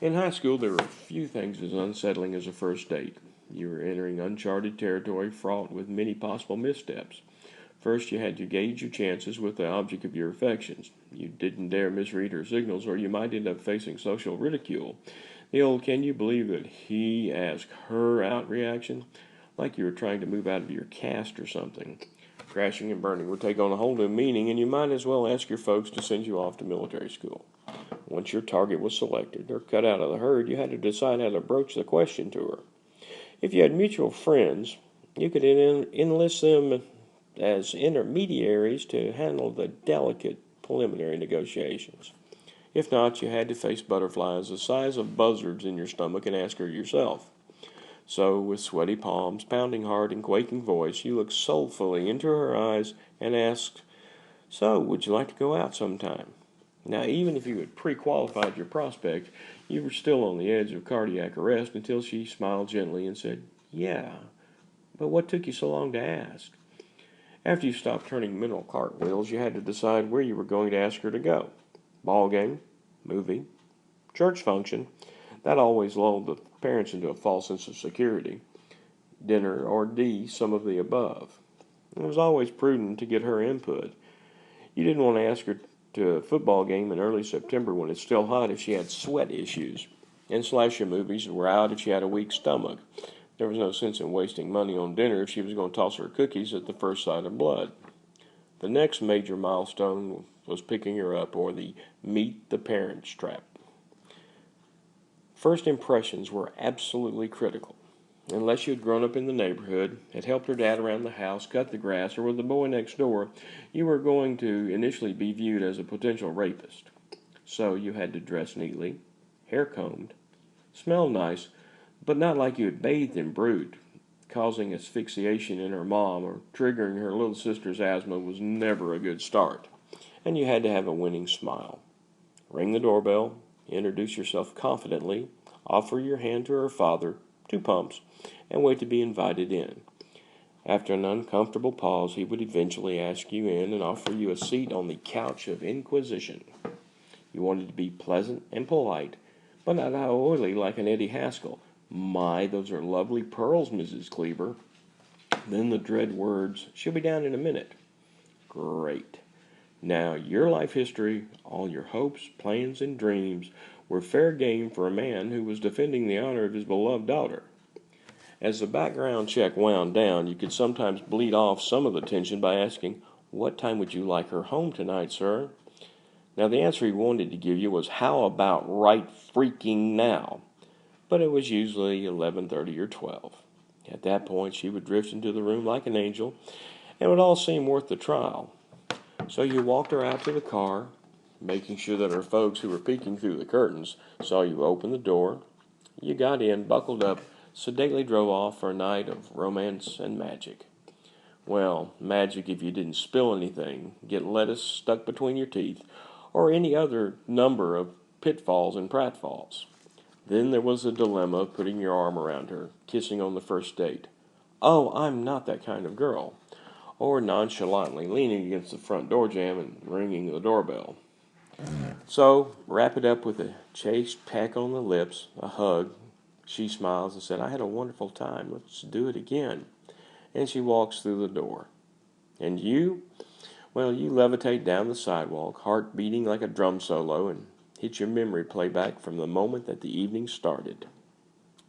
In high school, there were few things as unsettling as a first date. You were entering uncharted territory fraught with many possible missteps. First, you had to gauge your chances with the object of your affections. You didn't dare misread her signals, or you might end up facing social ridicule. The old "can you believe that he asked her out" reaction, like you were trying to move out of your caste or something. Crashing and burning would take on a whole new meaning, and you might as well ask your folks to send you off to military school. Once your target was selected or cut out of the herd, you had to decide how to broach the question to her. If you had mutual friends, you could enlist them as intermediaries to handle the delicate preliminary negotiations. If not, you had to face butterflies the size of buzzards in your stomach and ask her yourself. So, with sweaty palms, pounding heart, and quaking voice, you looked soulfully into her eyes and asked, "So, would you like to go out sometime?" Now, even if you had pre-qualified your prospect, you were still on the edge of cardiac arrest until she smiled gently and said, "Yeah, but what took you so long to ask?" After you stopped turning mental cartwheels, you had to decide where you were going to ask her to go. Ball game, movie, church function. That always lulled the parents into a false sense of security. Dinner, or D, some of the above. It was always prudent to get her input. You didn't want to ask her to a football game in early September when it's still hot if she had sweat issues. And slasher movies were out if she had a weak stomach. There was no sense in wasting money on dinner if she was going to toss her cookies at the first sight of blood. The next major milestone was picking her up, or the meet the parents trap. First impressions were absolutely critical. Unless you had grown up in the neighborhood, had helped her dad around the house, cut the grass, or were the boy next door, you were going to initially be viewed as a potential rapist. So you had to dress neatly, hair combed, smell nice, but not like you had bathed in brood. Causing asphyxiation in her mom or triggering her little sister's asthma was never a good start. And you had to have a winning smile. Ring the doorbell, introduce yourself confidently, offer your hand to her father, 2 pumps, and wait to be invited in. After an uncomfortable pause, he would eventually ask you in and offer you a seat on the couch of inquisition. You wanted to be pleasant and polite, but not oily like an Eddie Haskell. "My, those are lovely pearls, Mrs. Cleaver." Then the dread words, "She'll be down in a minute." Great. Now your life history, all your hopes, plans, and dreams were fair game for a man who was defending the honor of his beloved daughter. As the background check wound down, you could sometimes bleed off some of the tension by asking, "What time would you like her home tonight, sir?" Now, the answer he wanted to give you was, "How about right freaking now?" But it was usually 11:30 or 12. At that point, she would drift into the room like an angel, and it would all seem worth the trial. So you walked her out to the car, making sure that her folks who were peeking through the curtains saw you open the door. You got in, buckled up, sedately drove off for a night of romance and magic. Well, magic if you didn't spill anything, get lettuce stuck between your teeth, or any other number of pitfalls and pratfalls. Then there was the dilemma of putting your arm around her, kissing on the first date. "Oh, I'm not that kind of girl." Or nonchalantly leaning against the front door jamb and ringing the doorbell. So, wrap it up with a chaste peck on the lips, a hug. She smiles and said, "I had a wonderful time. Let's do it again." And she walks through the door. And you? Well, you levitate down the sidewalk, heart beating like a drum solo, and hit your memory playback from the moment that the evening started.